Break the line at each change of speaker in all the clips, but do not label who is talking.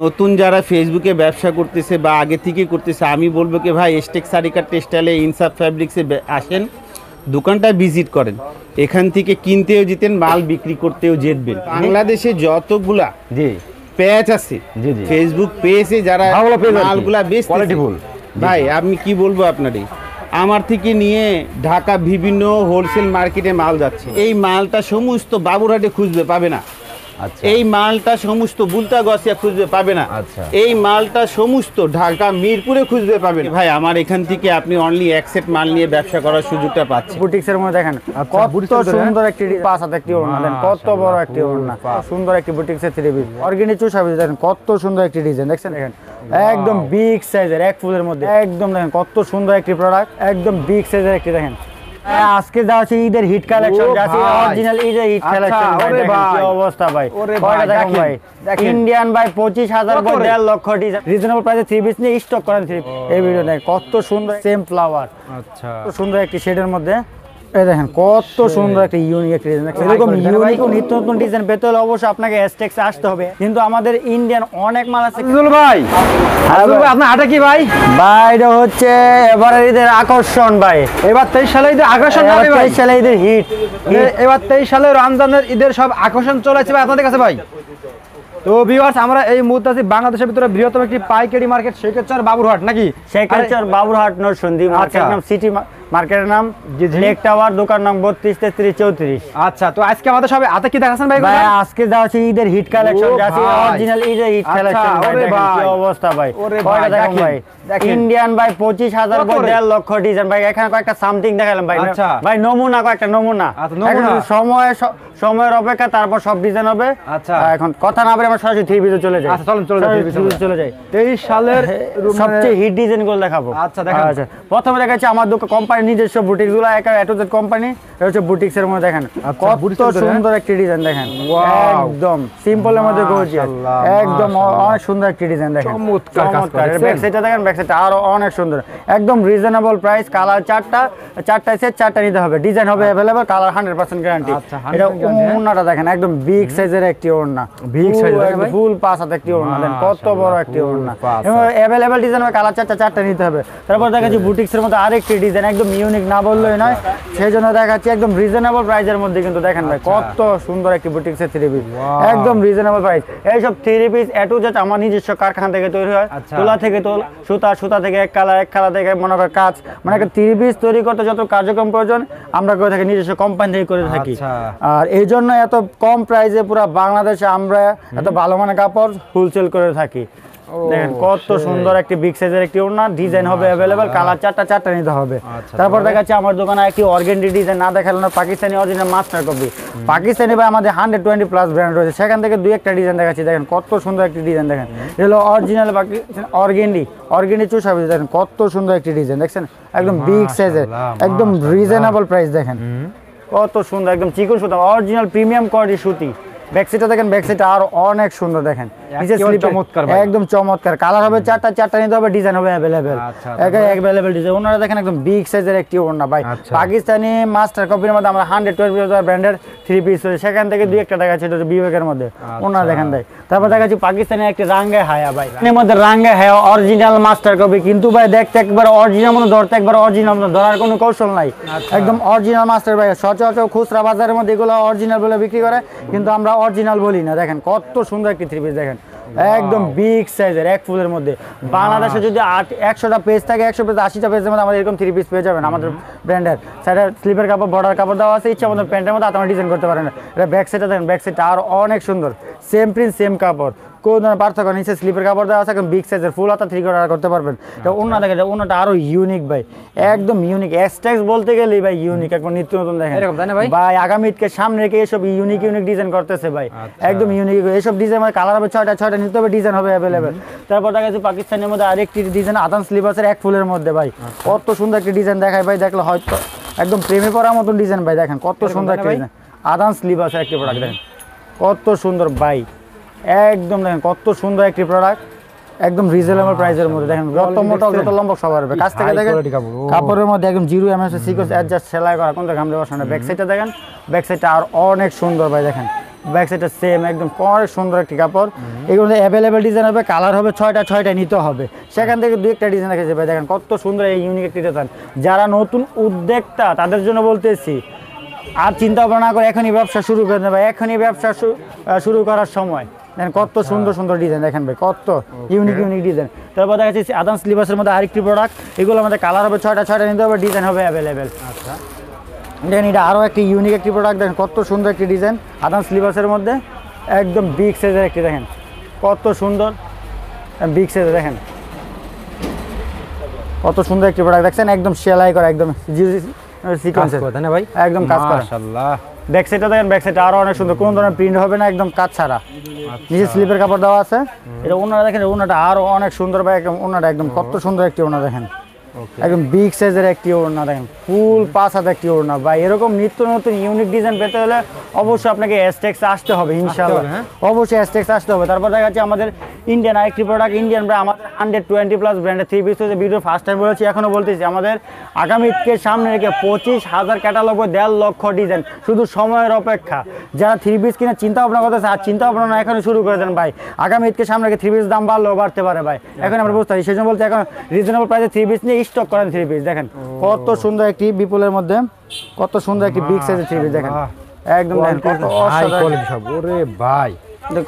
নতুন যারা ফেসবুকে ব্যবসা করতেছে বা আগে থেকে করতেছে, আমি বলবো কি ভাই, এস্টেক সারিকা টেক্সটাইলে ইনসাফ ফ্যাব্রিক্সে আসেন, দোকানটা ভিজিট করেন, এখান থেকে কিনতেও যেতেন, মাল বিক্রি করতেও যেতবেন। বাংলাদেশে যতগুলা
জি
পেজ আছে,
জি জি
ফেসবুক পেজে যারা মালগুলা বেশ
কোয়ালিটিফুল,
ভাই আমি কি বলবো আপনারই, আমার থেকে নিয়ে ঢাকা বিভিন্ন হোলসেল মার্কেটে মাল যাচ্ছে। এই মালটা সমস্ত বাবুরহাটে খুঁজবে পাবে না।
আচ্ছা
এই মালটা সমস্ত বুলতা গসিয়া খুঁজবে পাবে না।
আচ্ছা।
এই মালটা সমস্ত ঢাকা মিরপুরে খুঁজবে পাবে না। ভাই আমার এখান থেকে আপনি অনলি এক সেট মাল নিয়ে ব্যবসা করার সুযোগটা পাচ্ছেন।
বুটিক্সের মধ্যে দেখেন কত সুন্দর একটি পাঁচ হাতে একটি ওড়না, দেন কত বড় একটি ওড়না, সুন্দর একটি বুটিক্সের থ্রি পিস অর্গানিক চুষা পিস, দেখেন কত সুন্দর একটি ডিজাইন দেখছেন, দেখেন একদম বিগ সাইজের এক ফুলের মধ্যে, একদম দেখেন কত সুন্দর একটি প্রোডাক্ট, একদম বিগ সাইজের একটি দেখেন। আজকে যা আছে ঈদের হিট কালেকশন, যাচ্ছে অরিজিনাল ঈদের হিট কালেকশন। কি অবস্থা ভাই, কয়টা দেখেন ভাই, ইন্ডিয়ান ভাই 25,000 করে 1.5 লক্ষ ডিজাইন, রিজনেবল প্রাইসে থ্রি পিস নিয়ে স্টক করেন। এই ভিডিও দেখেন কত সুন্দর সেম ফ্লাওয়ার,
আচ্ছা
সুন্দর একটি শেডের মধ্যে, এই দেখেন কত সুন্দর একটা ইউনিক একটা ডিজাইন। এরকম ইউনিক ও নিত্য নতুন ডিজাইন পেতে হলে অবশ্যই আপনাকে এস্টেক্সে আসতে হবে, কিন্তু আমাদের ইন্ডিয়ান অনেক মাল আছে।
ভাই আপনার হাটে কি ভাই?
ভাই এটা হচ্ছে এবারে ঈদের আকর্ষণ ভাই,
এবার 23 সালে ঈদের আকর্ষণ,
23 সালে ঈদের হিট,
এবার 23 সালে রমজানের ঈদের সব আকর্ষণ চলেছে ভাই আপনাদের কাছে ভাই। তো ভিউয়ার্স, আমরা এই মুহূর্তে আছি বাংলাদেশের ভিতরে বৃহত্তম একটি পাইকারি মার্কেট শেখেরচর বাবুরহাট, নাকি
শেখেরচর বাবুরহাট নরসিংদী মার্কেট নাম, সিটি মার্কেটের নাম লেক টাওয়ার, দোকান নাম 32, 33, 34।
আচ্ছা, তো আজকে আমাদের সবে হাতে কি দেখাচ্ছেন ভাই?
ভাই আজকে যা আছে ঈদের হিট কালেকশন, যাচ্ছে অরিজিনাল ঈদের হিট কালেকশন। কি অবস্থা ভাই, কয়টা দেখেন ভাই, ইন্ডিয়ান ভাই 25,000 করে 1.5 লক্ষ ডিজাইন। ভাই এখানে কয়েকটা সামথিং দেখালাম ভাই, ভাই নমুনা, কয়েকটা নমুনা, সময়ের অপেক্ষা, তারপর সব ডিজাইন হবে।
আচ্ছা,
এখন কথা না বলে আমরা সরাসরি থ্রি পিসে চলে যাই।
আচ্ছা চলুন
চলে যাই।
23 সালের
সবচেয়ে হিট ডিজাইন গুলো দেখাবো।
আচ্ছা দেখেন।
আচ্ছা, প্রথমে দেখাচ্ছি আমার দোকান কোম্পানির নিজস্ব বুটিক্স গুলো, একা এ টু জেড কোম্পানি, এটা হচ্ছে বুটিক্স এর মধ্যে দেখেন কত সুন্দর একটি ডিজাইন, দেখেন একদম সিম্পলের মধ্যে গর্জিয়াস, একদম অনেক সুন্দর একটি ডিজাইন, দেখেন চমৎকার। ব্যাক সাইডটা দেখেন, ব্যাক সাইডটা আরো অনেক সুন্দর, একদম রিজনেবল প্রাইস। কালার চারটা সেট, চারটা নিতে হবে, ডিজাইন হবে अवेलेबल, কালার 100% গ্যারান্টি। এটা ওড়নাটা দেখেন একদম বিগ সাইজের একটি ওড়না, বিগ সাইজ ফুল পাঁচ হাতে একটি ওড়না, দেন কত বড় একটি ওড়না, এবং अवेलेबल ডিজাইন হবে, কালার চারটা নিতে হবে। তারপর দেখাচ্ছি বুটিক্সের মধ্যে আরেকটি ডিজাইন, একদম ইউনিক না বললেই নয়, সেই জন্য দেখাচ্ছি একদম রিজনেবল প্রাইসের মধ্যে। কিন্তু দেখেন ভাই কত সুন্দর একটি বুটিক্সের থ্রি পিস, একদম রিজনেবল প্রাইস। এইসব three piece A to Z আমার নিজস্ব কারখানা থেকে তৈরি হয়, তোলা থেকে সুতা থেকে এক কালার থেকে মনে করেন কাজ, মানে একটা থ্রি পিস তৈরি করতে যত কার্যক্রম প্রয়োজন আমরা করে থাকি, নিজস্ব কোম্পানি থেকে করে থাকি। আর এই জন্য এত কম প্রাইসে পুরো বাংলাদেশে আমরা এত ভালো মানের কাপড় হোলসেল করে থাকি। দেখেন কত সুন্দর একটি বিগ সাইজের একটি ওড়না, ডিজাইন হবে अवेलेबल, কালার চারটা নিতে হবে। তারপর দেখাচ্ছি আমার দোকানে একটি অর্গানডি ডিজাইন, না দেখালো না, Pakistani original master copy. Pakistani ভাই আমাদের 120 প্লাস ব্র্যান্ড রয়েছে, সেখান থেকে দুই একটা ডিজাইন দেখাচ্ছি। দেখেন কত সুন্দর একটি ডিজাইন, দেখেন এগুলো অরিজিনাল পাকিস্তানি অর্গানডি চুষা পিস, দেখেন কত সুন্দর একটি ডিজাইন, দেখছেন একদম বিগ সাইজের, একদম রিজনেবল প্রাইস। দেখেন কত সুন্দর, একদম চিকন সুতা, অরিজিনাল প্রিমিয়াম কোয়ালিটি সুতি। ব্যাকসাইডটা দেখেন, ব্যাকসাইডটা আরো অনেক সুন্দর, দেখেন একদম চমৎকার। কালার হবে চারটা নিতে হবে, ডিজাইন হবে अवेलेबल, अवेलेबल ডিজাইন। ওনারা দেখেন একদম বিগ সাইজের একটি ওড়না ভাই, পাকিস্তানি মাস্টার কপির মধ্যে আমরা 120 ব্র্যান্ডের থ্রি পিস রয়েছে, সেখান থেকে দুই একটা দেখাচ্ছি, এটা বিবেকের মধ্যে ওনারা দেখেন দেয়। তারপর দেখাচ্ছি পাকিস্তানি একটি রাঙ্গে হায়া ভাই, এর মধ্যে রাঙ্গে হায়া অরিজিনাল মাস্টার কপি, কিন্তু ভাই দেখতে একবার অরিজিনাল মতো, ধরতে একবার অরিজিনাল মতো, ধরার কোনো কৌশল নাই, একদম অরিজিনাল মাস্টার ভাই। সচরাচর খুচরা বাজারের মধ্যে এগুলো অরিজিনাল বলে বিক্রি করে, কিন্তু আমরা অরিজিনাল বলি না। দেখেন কত সুন্দর একটি থ্রি পিস, দেখেন একদম বিগ সাইজের এক ফুলের মধ্যে। বাংলাদেশে যদি 100টা পেজ থাকে, 100 পেজ 80টা পেজের মধ্যে আমাদের এরকম থ্রি পিস পেয়ে যাবেন আমাদের ব্র্যান্ডের। সাইডে স্লিপের কাপড়, বর্ডার কাপড় দেওয়া আছে, ইচ্ছা মতো প্যান্টের মধ্যে আপনারা ডিজাইন করতে পারেন। এটা ব্যাক সাইডটা দেখেন, ব্যাক সাইডটা আর অনেক সুন্দর, সেম প্রিন্ট সেম কাপড়, কোনো ধরনের পার্থক্য নিচে স্লিপের কাপড় দেওয়া আছে, একদম বিগ সাইজের ফুল হাতা থ্রি কোয়ার্টার করতে পারবেন। তো ওনা দেখেন, ওনাটা আরো ইউনিক ভাই, একদম ইউনিক। এক্সটেক্স বলতে গেলেই ভাই ইউনিক, একবার নিত্য নতুন দেখেন ভাই। আগামী ঈদকে সামনে রেখে এসব ইউনিক ডিজাইন করতেছে ভাই, একদম ইউনিক। এসব ডিজাইন কালার হবে ছয়টা নিতে হবে, ডিজাইন হবে अवेलेबल। তারপর দেখা যাচ্ছে পাকিস্তানের মধ্যে আরেকটি ডিজাইন, আদান স্লিপাসের এক ফুলের মধ্যে ভাই, কত সুন্দর একটি ডিজাইন দেখায় ভাই, দেখলে হয়তো একদম প্রেমে পড়ার মতন ডিজাইন ভাই। দেখেন কত সুন্দর একটি ডিজাইন, আদান স্লিপাসের একটি প্রোডাক্ট, দেখেন কত সুন্দর ভাই, একদম দেখেন কত সুন্দর একটি প্রোডাক্ট, একদম রিজনেবল প্রাইসের মধ্যে। দেখেন যত মোটা যত লম্বা সবার হবে, কাছ থেকে দেখেন কাপড়ের মধ্যে একদম 0 mm সিকোয়েন্স অ্যাডজাস্ট সেলাই করা, কোনটা ঘামলে বসানো। ব্যাক সাইডটা দেখেন, ব্যাক সাইডটা আর অনেক সুন্দর ভাই, দেখেন ব্যাক সাইডটা সেম একদম অনেক সুন্দর একটি কাপড়। এগুলো অ্যাভেলেবেল ডিজাইন হবে, কালার হবে 6টা নিতে হবে, সেখান থেকে 2-1টা ডিজাইন রেখে যাবে। দেখেন কত সুন্দর এই ইউনিক একটি ডিজাইন। যারা নতুন উদ্যোক্তা তাদের জন্য বলতেছি, আর চিন্তা ভাবনা না করে এখনই ব্যবসা শুরু করে দেবে, এখনই ব্যবসা শুরু করার সময়। দেখেন কত সুন্দর সুন্দর ডিজাইন, দেখেন ভাই কত ইউনিক ডিজাইন। তারপর দেখা যাচ্ছে আদান স্লিভার্সের মধ্যে আরেকটি প্রোডাক্ট, এগুলো আমাদের কালার হবে 6টা নিতে হবে, ডিজাইন হবে অ্যাভেলেবেল। আচ্ছা দেখেন এটা আরও একটি ইউনিক একটি প্রোডাক্ট, দেখেন কত সুন্দর একটি ডিজাইন আদান স্লিভার্সের মধ্যে, একদম বিগ সাইজের একটি, দেখেন কত সুন্দর বিগ সাইজের, দেখেন কত সুন্দর একটি প্রোডাক্ট দেখছেন, একদম সেলাই করা, একদম সিকোয়েন্সের ভাই, একদম কাজ করা। মাশাআল্লাহ ব্যাক সাইডটা দেখেন, ব্যাক সাইডটা আরো অনেক সুন্দর, কোনো ধরনের প্রিন্ট হবে না, একদম কাজ ছাড়া। নিচে স্লিপের কাপড় দেওয়া আছে। এটা ওনারা দেখেন, ওনাটা আরো অনেক সুন্দর ভাই, একদম ওনাটা একদম কত সুন্দর একটি ওনা, দেখেন একদম বিগ সাইজের একটি ওড়না, দেখেন ফুল 5 হাত একটি ওড়না। ভাই এরকম নিত্য নতুন ইউনিক ডিজাইন পেতে হলে অবশ্যই আপনাকে এসটেক্স আসতে হবে ইনশাআল্লাহ, অবশ্যই এসটেক্স আসতে হবে। তারপর দেখা যাচ্ছে আমাদের ইন্ডিয়ান আরেকটি প্রোডাক্ট, ইন্ডিয়ান ব্র্যান্ড, আমাদের 120+ ব্র্যান্ডের 3 পিস হচ্ছে, ভিডিও ফার্স্ট টাইম বলেছি, এখনো বলতেছি, আমাদের আগামী ঈদকে সামনে রেখে 25,000 ক্যাটালগ, 1.5 লক্ষ ডিজাইন, শুধু সময়ের অপেক্ষা। যারা 3 পিস কিনে চিন্তা ভাবনা করতেছে, আর চিন্তা ভাবনা না এখনো শুরু করে দেন ভাই, আগামী ঈদকে সামনে রেখে 3 পিস দাম বাড়লেও বাড়তে পারে ভাই, এখন আমরা বুঝতে পারি। সেই জন্য বলতে এখন রিজনেবল প্রাইসে 3 পিস নিয়ে স্টক করেন 3 পিস। দেখেন কত সুন্দর একটি বিপুলের মধ্যে, কত সুন্দর একটি বিগ সাইজের 3 পিস, দেখেন একদম দেখেন কত অসাধারণ সব। ওরে ভাই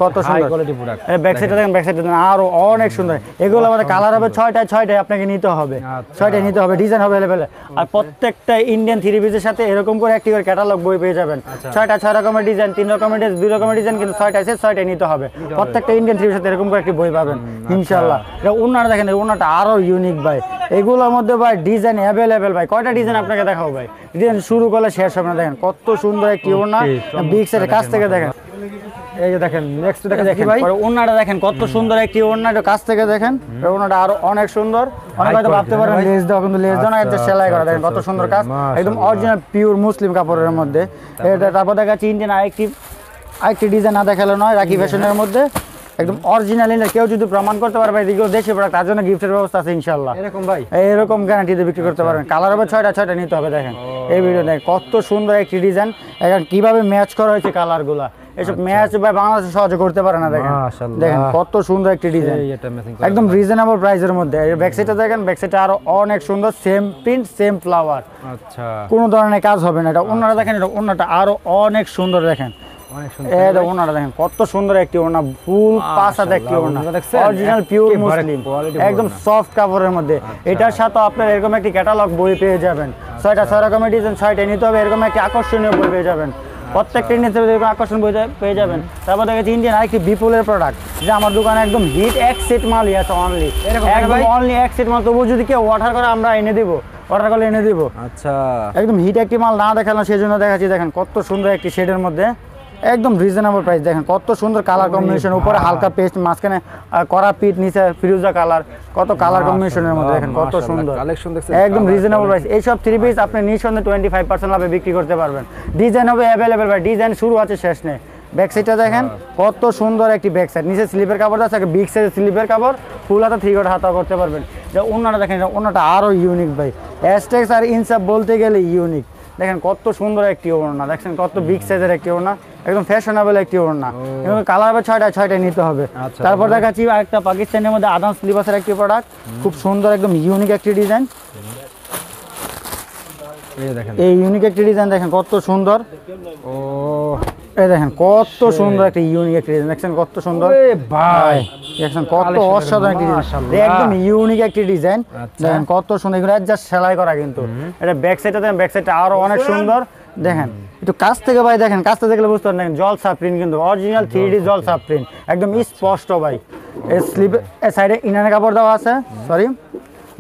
কত সুন্দর কোয়ালিটি প্রোডাক্ট। ব্যাক সাইডটা দেখেন, ব্যাক সাইডটা দেখেন আরো অনেক সুন্দর। এগুলো আমাদের কালার হবে 6টায় আপনাকে নিতে হবে, 6টায় নিতে হবে, ডিজাইন হবে अवेलेबल। আর প্রত্যেকটা ইন্ডিয়ান 3 পিসের সাথে এরকম করে একটি করে ক্যাটালগ বই পেয়ে যাবেন। 6 রকমের ডিজাইন, 3 রকমের ডিজাইন, 2 রকমের ডিজাইন, কিন্তু 6টায় নিতে হবে। প্রত্যেকটা ইন্ডিয়ান 3 পিসের সাথে এরকম করে একটি বই পাবেন ইনশাআল্লাহ। এটা ওনাটা দেখেন, ওনাটা আরো ইউনিক ভাই, এগুলোর মধ্যে ভাই ডিজাইন अवेलेबल ভাই। কয়টা ডিজাইন আপনাকে দেখাবো ভাই, ডিজাইন শুরু করলে শেষ হবে না। দেখেন কত সুন্দর একটি ওনা, বিগ সাইজের কাছ থেকে দেখেন, এই যে দেখেন নেক্সট দেখেন ভাই, ওন্নাটা দেখেন কত সুন্দর একটি ওন্না, এটা কাছ থেকে দেখেন, ওন্নাটা আরো অনেক সুন্দর। অনেক হয়তো ভাবতে পারেন লেস দাও, কিন্তু লেস দাও না, এটা সেলাই করা, দেখেন কত সুন্দর কাজ, একদম অরিজিনাল পিওর মুসলিম কাপড়ের মধ্যে এটা। তারপর দেখাচ্ছি ইন্ডিয়ান আরেকটি ডিজাইন, না দেখালে নয়, রাখি ফ্যাশনের মধ্যে একদম অরিজিনাল। কেউ যদি প্রমাণ করতে পারবে এগুলো দেশি প্রোডাক্ট, তার জন্য গিফটের ব্যবস্থা আছে ইনশাআল্লাহ। এরকম ভাই, এরকম গ্যারান্টি দিয়ে বিক্রি করতে পারবেন। কালার হবে 6টা নিতে হবে। দেখেন এই ভিডিও দেখেন কত সুন্দর একটি ডিজাইন, এখন কিভাবে ম্যাচ করা হয়েছে কালারগুলা, এসব ম্যাচ ভাই বাংলাদেশে সহজে করতে পারে না। দেখেন দেখেন কত সুন্দর একটি ডিজাইন, একদম রিজনেবল প্রাইসের মধ্যে। ব্যাক সাইডটা দেখেন, ব্যাক সাইডটা আরো অনেক সুন্দর, সেম প্রিন্ট সেম ফ্লাওয়ার, আচ্ছা কোনো ধরনের কাজ হবে না। এটা ওনাটা দেখেন, এটা ওনাটা আরো অনেক সুন্দর, দেখেন এটা ওনাটা দেখেন কত সুন্দর একটি ওনা, ফুল 5 হাত একটি ওনা, অরিজিনাল পিওর মুসলিম, একদম সফট কাপড়ের মধ্যে। এটার সাথে আপনার এরকম একটি ক্যাটালগ বই পেয়ে যাবেন, 6 রকমের ডিজাইন, 6টায় নিতে হবে, এরকম একটি আকর্ষণীয় বই পেয়ে যাবেন, প্রত্যেকটা নিতে হবে, এরকম আকর্ষণ বই পেয়ে যাবেন। তারপর দেখেছি ইন্ডিয়ান আরেকটি বিপুলের প্রোডাক্ট, যে আমার দোকানে একদম হিট, এক সেট মালই আছে অনলি, একদম অনলি এক সেট মাল। তবু যদি কেউ অর্ডার করে আমরা এনে দেবো, অর্ডার করলে এনে দেবো। আচ্ছা একদম হিট একটি মাল না দেখালাম, সেই জন্য দেখাচ্ছি। দেখেন কত সুন্দর একটি শেডের মধ্যে, একদম রিজনেবল প্রাইস। দেখেন কত সুন্দর কালার কম্বিনেশন, উপরে হালকা পেস্ট, মাঝখানে কড়া পিট, নিচে ফিরোজা কালার, কত কালার কম্বিনেশনের মধ্যে দেখেন কত সুন্দর, একদম রিজনেবল প্রাইস। এইসব 3 পিস আপনি নিঃসন্দেহে 25% লাভে বিক্রি করতে পারবেন। ডিজাইন হবে অ্যাভেলেবেল ভাই, ডিজাইন শুরু আছে শেষ নেই। ব্যাক সাইডটা দেখেন কত সুন্দর একটি ব্যাক সাইড, নিচে স্লিপের কাপড় আছে, বিগ সাইজের স্লিপের কাপড়, ফুল হাতা 3/4 হাতা করতে পারবেন। যে ওনাটা দেখেন, ওনাটা আরো ইউনিক ভাই, এসটেক্স আর ইনসাফ বলতে গেলে ইউনিক। দেখেন কত সুন্দর একটি ওড়না, দেখছেন কত বিগ সাইজের একটি ওড়না, একদম ফ্যাশনেবল একটি ওড়না। এবং কালার হবে 6টায় নিতে হবে। তারপর দেখাচ্ছি আরেকটা পাকিস্তানের মধ্যে আদান স্লিভার্সের একটি প্রোডাক্ট, খুব সুন্দর একদম ইউনিক একটি ডিজাইন। এই ইউনিক একটি ডিজাইন দেখেন কত সুন্দর, ও এই দেখেন কত সুন্দর একটা ইউনিক একটি ডিজাইন, দেখছেন কত সুন্দর ভাই, দেখছেন কত অসাধারণ একটি ডিজাইন, একদম ইউনিক একটি ডিজাইন। দেখেন কত সুন্দর, এগুলো জাস্ট সেলাই করা, কিন্তু এটা ব্যাক সাইডটা দেখেন, ব্যাক সাইডটা আরো অনেক সুন্দর। দেখেন একটু কাছ থেকে ভাই, দেখেন কাছ থেকে দেখলে বুঝতে পারেন, জলসা প্রিন্ট, কিন্তু অরিজিনাল 3D জলসা প্রিন্ট, একদম স্পষ্ট ভাই। এই স্লিপ সাইডে ইনার কাপড় দেওয়া আছে, সরি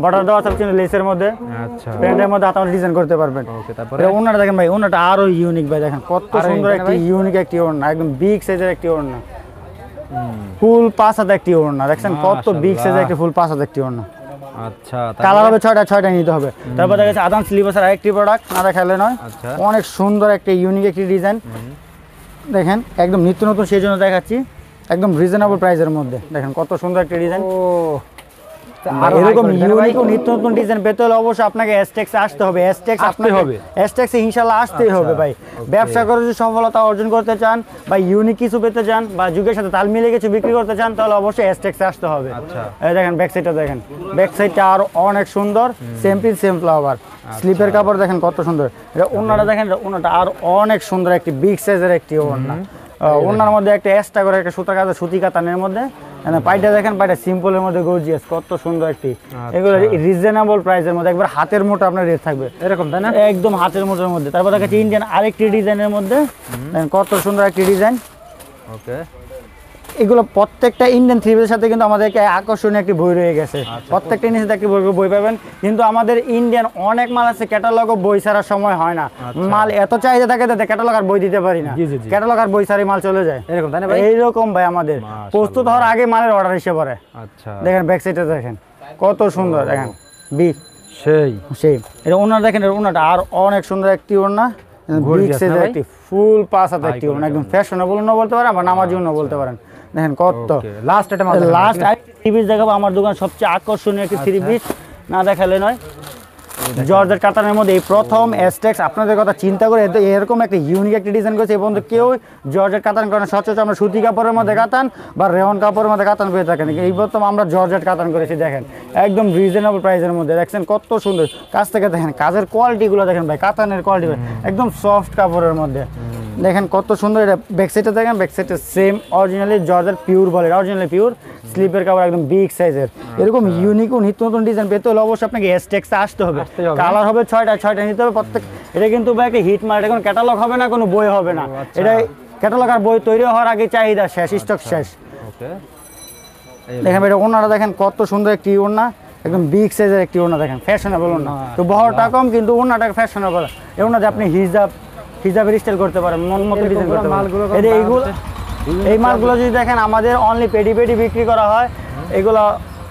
বর্ডার দেওয়া আছে লেসের মধ্যে, আচ্ছা প্যান্টের মধ্যে আপনারা ডিজাইন করতে পারবেন। ওকে তারপরে ওনাটা দেখেন ভাই, ওনাটা আরো ইউনিক ভাই, দেখেন কত সুন্দর একটি ইউনিক একটি ওড়না, একদম বিগ সাইজের একটি ওড়না, ফুল 5 হাত একটি ওড়না, দেখছেন কত বিগ সাইজের একটি ফুল 5 হাত একটি ওড়না। আচ্ছা কালার হবে 6টায় নিতে হবে। তারপর দেখা যাচ্ছে আদান স্লিভার্সের আরেকটি প্রোডাক্ট, না দেখালে নয়, অনেক সুন্দর একটা ইউনিক একটি ডিজাইন। দেখেন একদম নিত্য নতুন, সেই জন্য দেখাচ্ছি, একদম রিজনেবল প্রাইসের মধ্যে। দেখেন কত সুন্দর একটা ডিজাইন, এরকম ইউনিক নিত্য নতুন ডিজাইন পেতে হলে অবশ্যই আপনাকে এসটেক্সে আসতে হবে। এসটেক্সে ইনশাআল্লাহ আসতেই হবে ভাই। ব্যবসা করে যদি সফলতা অর্জন করতে চান বা ইউনিক কিছু পেতে চান বা যুগের সাথে তাল মিলিয়ে কিছু বিক্রি করতে চান তাহলে অবশ্যই এসটেক্সে আসতে হবে। এই দেখেন ব্যাক সাইডটা দেখেন, ব্যাক সাইডটা আর অনেক সুন্দর, সেম পিস সেম ফ্লাওয়ার। স্লিপের কাপড় দেখেন কত সুন্দর, এটা ওন্নাটা দেখেন, ওন্নাটা আর অনেক সুন্দর, একটি বিগ সাইজের একটি ওন্না। ওন্নার মধ্যে একটা এক্সট্রা করে একটা সুতা কাটা সুতি কাতানের মধ্যে, পাইটা দেখেন, পাইটা সিম্পলের মধ্যে গর্জিয়াস, কত সুন্দর একটি। এগুলো রিজনেবল প্রাইসের মধ্যে, একবার হাতের মোটা আপনার রেট থাকবে এরকম, তাই না? একদম হাতের মোটার মধ্যে। তারপর দেখাচ্ছি ইন্ডিয়ান আরেকটি ডিজাইনের মধ্যে, কত সুন্দর একটি ডিজাইন।
ওকে,
এগুলো প্রত্যেকটা ইন্ডিয়ান থ্রি পিসের সাথে কিন্তু আমাদেরকে আকর্ষণীয় একটি বই রয়ে গেছে। প্রত্যেকটা নিচে একটি বই পাবেন, কিন্তু আমাদের ইন্ডিয়ান অনেক মাল আছে, ক্যাটালগ বই ছাড়ার সময় হয় না। মাল এত চাহিদা থাকে যাতে ক্যাটালগ আর বই দিতে পারি না, ক্যাটালগ আর বই ছাড়াই মাল চলে যায় এরকম, তাই না ভাই? এইরকম ভাই আমাদের প্রস্তুত হওয়ার আগে মালের অর্ডার এসে পড়ে।
আচ্ছা,
দেখেন ব্যাক সাইডে দেখেন কত সুন্দর, দেখেন
সেই
এটা ওনার দেখেন, ওনাটা আর অনেক সুন্দর একটি ওনা, বিগ সাইজের একটি ফুল পাস হাতে একটি ওনা, একদম ফ্যাশনেবল ওনা বলতে পারেন, আবার নামাজি ওনা বলতে পারেন। দেখেন কত লাস্ট থ্রি পিস দেখাবো। আমার দোকান সবচেয়ে আকর্ষণীয় একটি থ্রি পিস, না দেখালে নয়। জর্জেট কাতানের মধ্যে এই প্রথম এসটেক্স আপনাদের কথা চিন্তা করে এরকম একটা ইউনিক একটা ডিজাইন করেছে, এবং কেউ জর্জেট কাতান করে না। সচরাচর আমরা সুতি কাপড়ের মধ্যে কাতান বা রেওয়ান কাপড়ের মধ্যে কাতান করে থাকেন, এই প্রথম আমরা জর্জেট কাতান করেছি। দেখেন একদম রিজনেবল প্রাইসের মধ্যে, দেখছেন কত সুন্দর কাজ থেকে, দেখেন কাজের কোয়ালিটিগুলো দেখেন ভাই, কাতানের কোয়ালিটি একদম সফট কাপড়ের মধ্যে, দেখেন কত সুন্দর। এটা ব্যাক সাইডে দেখেন, ব্যাক সাইডে সেম অরিজিনালি জর্জেট পিওর বলে, অরিজিনালি পিওর স্লিপের কাপড়, একদম বিগ সাইজের। এরকম ইউনিক ও নিত্য নতুন ডিজাইন পেতে হলে অবশ্যই আপনাকে এসটেক্সে আসতে হবে। কালার হবে 6টা নিতে হবে প্রত্যেক। এটা কিন্তু ভাই একটা হিট মার্ট, এখন ক্যাটালগ হবে না, কোনো বই হবে না। এটা ক্যাটালগ আর বই তৈরি হওয়ার আগে চাহিদা শেষ, স্টক শেষ। দেখেন এটা ওনারা দেখেন কত সুন্দর একটি ওনা, একদম বিগ সাইজের একটি ওনা, দেখেন ফ্যাশনেবল ওনা, তো বহরটা কম কিন্তু ওনাটা ফ্যাশনেবল। এই ওনাতে আপনি হিজাবের স্টাইল করতে পারেন, মন মতো ডিজাইন করতে পারেন। এই মালগুলো যদি দেখেন আমাদের অনলি পেডি বিক্রি করা হয়, এগুলো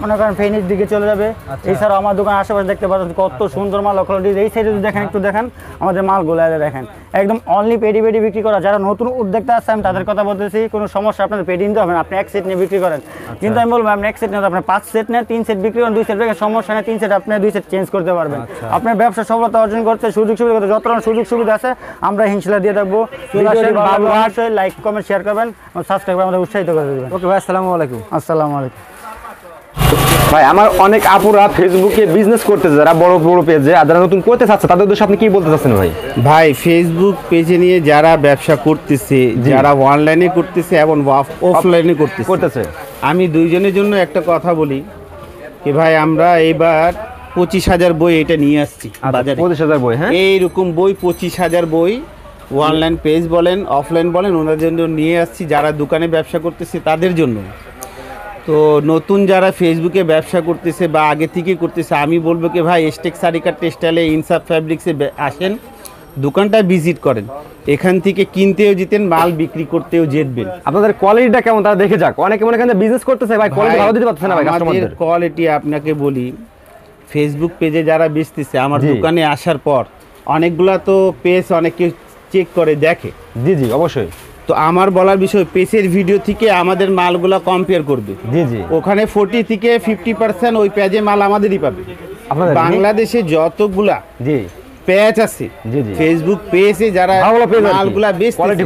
মনে করেন ফেনির দিকে চলে যাবে। এছাড়াও আমার দোকান আশেপাশে দেখতে পাচ্ছেন কত সুন্দর মাল। এই সাইডে যদি দেখেন, একটু দেখেন আমাদের মালগুলো দেখেন, একদম অনলি পেডি বিক্রি করা। যারা নতুন উদ্যোক্তা আছে আমি তাদের কথা বলতেছি, কোনো সমস্যা আপনাদের পেডি নিতে হবে না, আপনি এক সেট নিয়ে বিক্রি করেন। কিন্তু আমি বলবো আপনি এক সেট নিয়ে, আপনি 5 সেট নেন, 3 সেট বিক্রি করেন, 2 সেট রেখে সমস্যা নেই, 3 সেট আপনি 2 সেট চেঞ্জ করতে পারবেন। আপনার ব্যবসা সফলতা অর্জন করতে সুযোগ সুবিধা করতে যত রকম সুযোগ সুবিধা আছে আমরা ইনশাআল্লাহ দিয়ে থাকবো। লাইক কমেন্ট শেয়ার করবেন, সাবস্ক্রাইব করে আমাদের উৎসাহিত করে দেবেন।
ওকে ভাই, আসসালামু আলাইকুম।
আসসালামু আলাইকুম।
ভাই আমার অনেক আপুরা ফেসবুকে বিজনেস করতেছে, যারা বড় বড় পেজে, আর যারা নতুন করতে চাচ্ছে তাদের উদ্দেশ্যে আপনি কি বলতে চাচ্ছেন ভাই?
ভাই ফেসবুক পেজে নিয়ে যারা ব্যবসা করতেছে, যারা অনলাইনে করতেছে এবং অফলাইনে করতেছে, আমি দুইজনের জন্য একটা কথা বলি কি ভাই, আমরা এবার 25,000 বই এটা নিয়ে আসছি বাজারে।
25,000 বই? হ্যাঁ,
এইরকম বই 25,000 বই অনলাইন পেজ বলেন অফলাইন বলেন ওনাদের জন্য নিয়ে আসছি, যারা দোকানে ব্যবসা করতেছে তাদের জন্য। তো নতুন যারা ফেসবুকে ব্যবসা করতেছে বা আগে থেকে করতেছে, আমি বলবো কি ভাই এসটেক্স সারিকা টেক্সটাইলে ইনসাফ ফ্যাব্রিক্সে আসেন, দোকানটা ভিজিট করেন, এখান থেকে কিনতেও যেতেন, মাল বিক্রি করতেও যেতেন।
আপনাদের কোয়ালিটিটা কেমন তারা দেখে যাক। অনেকে মনে করেন বিজনেস করতেছে ভাই, কোয়ালিটি ভালো দিতে পারতেছে না ভাই কাস্টমারদের।
কোয়ালিটি আপনাকে বলি, ফেসবুক পেজে যারা বেচতেছে আমার দোকানে আসার পর অনেকগুলা তো পেজ অনেকে চেক করে দেখে।
জি অবশ্যই।
তো আমার বলার বিষয়, পেজের ভিডিও থেকে আমাদের মালগুলা কম্পেয়ার করবে।
জি
ওখানে 40 থেকে 50% ওই পেজে মাল আমাদেরই পাবে। বাংলাদেশে যতগুলা পেজ আছে ফেসবুক পেজে যারা মালগুলা বেচতেছে,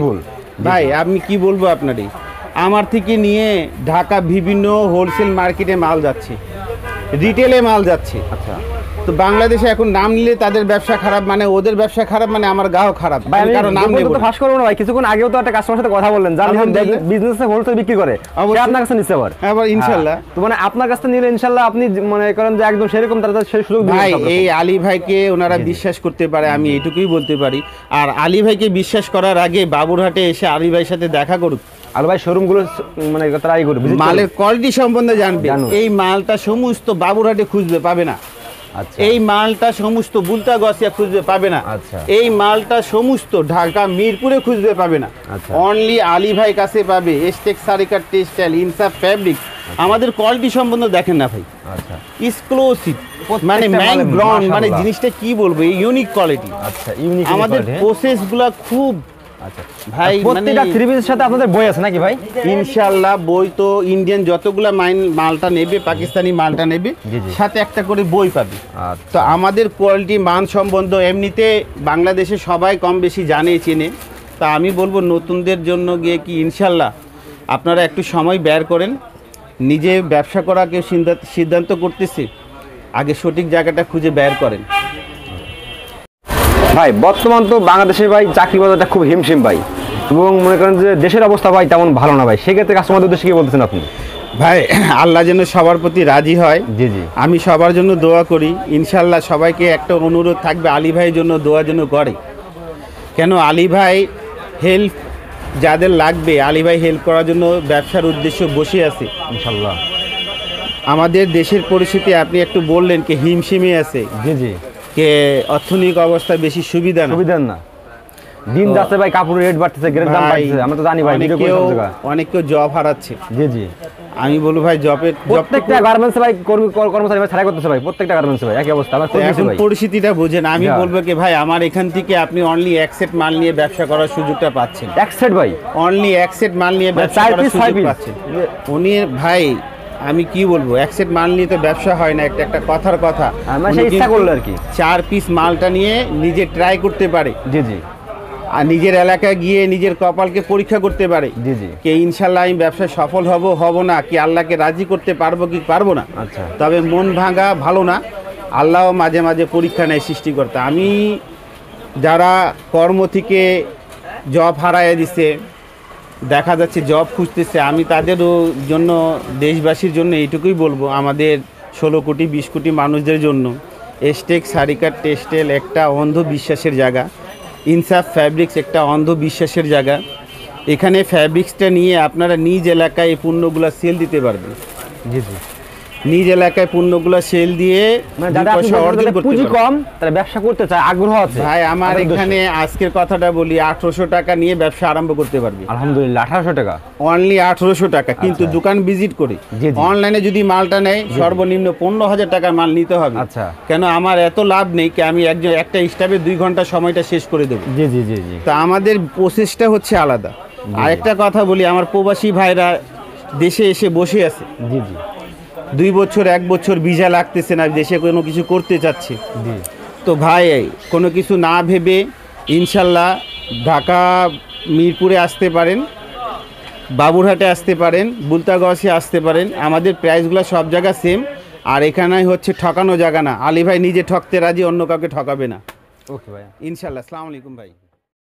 ভাই আমি কি বলবো আপনারই, আমার থেকে নিয়ে ঢাকা বিভিন্ন হোলসেল মার্কেটে মাল যাচ্ছে, রিটেলে মাল যাচ্ছে।
আচ্ছা,
তো বাংলাদেশে এখন নাম নিলে তাদের ব্যবসা খারাপ, মানে ওদের ব্যবসা খারাপ, মানে আমার গাও খারাপ।
কারণ নাম নেব তো ফাঁস করব না ভাই। কিছুক্ষণ আগেও তো একটা কাস্টমারের সাথে কথা বললেন, যারা বিজনেসে হোলসেল বিক্রি করে, সে আপনার কাছে নিতে পারে।
আবার ইনশাআল্লাহ,
তো মানে আপনার কাছে নিলে ইনশাআল্লাহ আপনি মনে করেন যে একদম সেরকম তারা সেই সুযোগ দিবেন।
ভাই এই আলী ভাইকে ওনারা বিশ্বাস করতে পারে, আমি এটুকুই বলতে পারি। আর আলী ভাইকে বিশ্বাস করার আগে বাবুরহাটে এসে আলী ভাইয়ের সাথে দেখা করুক,
আর ভাই শোরুমগুলো মানে ট্রাই করবে,
মালের কোয়ালিটি সম্বন্ধে জানবে। এই মালটা সমস্ত বাবুরহাটে খুঁজবে পাবে না। এই মালটা সমস্ত বুলতা গসিয়া খুঁজবে পাবে না। এই মালটা সমস্ত ঢাকা মিরপুরে খুঁজবে পাবে না। অনলি আলী ভাই কাছে পাবে। এসটেক্স সারিকা টেক্সটাইল ইনসাফ ফ্যাব্রিক। আমাদের কোয়ালিটি সম্বন্ধে দেখেন না ভাই, এক্সক্লুসিভ, মানে ম্যাং ব্রন, মানে জিনিসটা কি বলবো, এই ইউনিক কোয়ালিটি। আমাদের প্রসেসগুলো খুব
আচ্ছা
ভাই
প্রত্যেকটা থ্রি পিসের সাথে আপনাদের বই আছে নাকি ভাই?
ইনশাআল্লাহ বই তো ইন্ডিয়ান যতগুলা মালটা নেবে, পাকিস্তানি মালটা নেবে,
জি, জি।
সাথে একটা করে বই পাবে।
আচ্ছা।
তো আমাদের কোয়ালিটি মান সম্বন্ধ এমনিতে বাংলাদেশে সবাই কম বেশি জানে চেনে। তা আমি বলবো নতুনদের জন্য গিয়ে কি ইনশাআল্লাহ আপনারা একটু সময় বের করেন, নিজে ব্যবসা করা কেউ সিদ্ধান্ত করতেছে, আগে সঠিক জায়গাটা খুঁজে বের করেন।
ভাই বর্তমান তো বাংলাদেশে ভাই চাকরি বাজারটা খুব হিমশিম ভাই, এবং মনে করেন যে দেশের অবস্থা ভাই তেমন ভালো না ভাই, সেক্ষেত্রে কাস্টমারদের উদ্দেশ্যে কি বলতেছেন আপনি?
ভাই আল্লাহ যেন সবার প্রতি রাজি হয়।
জি, জি।
আমি সবার জন্য দোয়া করি, ইনশাল্লাহ সবাইকে একটা অনুরোধ থাকবে আলী ভাইয়ের জন্য দোয়া যেন করে। কেন আলী ভাই হেল্প যাদের লাগবে, আলী ভাই হেল্প করার জন্য ব্যবসার উদ্দেশ্য বসে আছে
ইনশাআল্লাহ।
আমাদের দেশের পরিস্থিতি আপনি একটু বললেন কি হিমশিমে আছে,
জি, জি।
কে অর্থনৈতিক অবস্থা বেশি সুবিধা না।
সুবিধা না, দিন
তো
যাচ্ছে ভাই, কাপড়ের রেট বাড়তেছে, গ্রেড দাম বাড়তেছে, আমরা তো জানি ভাই, ভিডিও করে সব জায়গায়।
অনেকেও জব হারাচ্ছে।
জি, জি।
আমি বলবো ভাই
প্রত্যেকটা গার্মেন্টসে ভাই কর্মচারী ভাই ছাড়াই করতেছে ভাই, প্রত্যেকটা গার্মেন্টসে ভাই একই অবস্থা। আমার
এখন পরিস্থিতিটা বুঝেন। আমি
যা।
বলবো কি ভাই আমার এখান থেকে আপনি অনলি এক সেট মাল নিয়ে ব্যবসা করার সুযোগটা পাচ্ছেন।
এক সেট ভাই,
অনলি এক সেট মাল নিয়ে ব্যবসা
চার
করার
piece, ছয়
সুযোগ
piece।
পাচ্ছেন। উনি ভাই আমি কি বলবো, এক সেট মাল নিয়ে তো ব্যবসা হয় না, একটা কথার কথা।
আমার
উনি
সেই ইচ্ছা
কিন্তু
করলো আর কি।
4 পিস মালটা নিয়ে নিজে ট্রাই করতে পারে,
জি, জি।
আর নিজের এলাকায় গিয়ে নিজের কপালকে পরীক্ষা করতে পারে
জি, জি।
কে ইনশাল্লাহ আমি ব্যবসায় সফল হব না, কি আল্লাহকে রাজি করতে পারবো কি পারবো না।
আচ্ছা।
তবে মন ভাঙা ভালো না, আল্লাহ মাঝে মাঝে পরীক্ষা নেয় সৃষ্টিকর্তা। আমি যারা কর্ম থেকে জব হারায় দিছে, দেখা যাচ্ছে জব খুঁজতেছে, আমি তাদেরও জন্য দেশবাসীর জন্য এইটুকুই বলবো, আমাদের 16 কোটি 20 কোটি মানুষদের জন্য এস্টেক সারিকার টেক্সটাইল একটা অন্ধবিশ্বাসের জায়গা, ইনসাফ ফ্যাব্রিক্স একটা অন্ধবিশ্বাসের জায়গা। এখানে ফ্যাব্রিক্সটা নিয়ে আপনারা নিজ এলাকায় এই পণ্যগুলো সেল দিতে পারবেন।
জি, জি।
নিজ এলাকায় পণ্যগুলো সেল দিয়ে
মানে
দুই
যারা
পয়সা অর্জন করতে
পুঁজি
পারবেন।
কম, তারা ব্যবসা করতে চায়, আগ্রহ আছে
ভাই আমার
তাদের উদ্দেশ্যে।
এখানে আজকের কথাটা বলি, 1800 টাকা নিয়ে ব্যবসা আরম্ভ করতে পারবি।
আলহামদুলিল্লাহ 1800 টাকা।
অনলি 1800 টাকা, কিন্তু দোকান ভিজিট করে।
জি, জি।
অনলাইনে যদি মালটা নেয় সর্বনিম্ন 15,000 টাকার মাল নিতে হবে।
আচ্ছা।
কেন আমার এত লাভ নেই কি আমি একটা স্টাফে 2 ঘন্টা সময়টা শেষ করে দেবো।
জি, জি, জি, জি।
তা আমাদের প্রসেসটা হচ্ছে আলাদা। আরেকটা কথা বলি, আমার প্রবাসী ভাইরা দেশে এসে বসে আছে,
জি, জি।
2 বছর 1 বছর ভিসা লাগতেছে না, দেশে কোনো কিছু করতে চাচ্ছে।
জি।
তো ভাই কোনো কিছু না ভেবে ইনশাল্লাহ ঢাকা মিরপুরে আসতে পারেন, বাবুরহাটে আসতে পারেন, বুলতাগঞ্জে আসতে পারেন। আমাদের প্রাইসগুলো সব জায়গা সেম, আর এখানে হচ্ছে ঠকানো জায়গা না। আলী ভাই নিজে ঠকতে রাজি, অন্য কাউকে ঠকাবে না
ওকে ভাই।
ইনশাল্লাহ। আসসালামু আলাইকুম ভাই।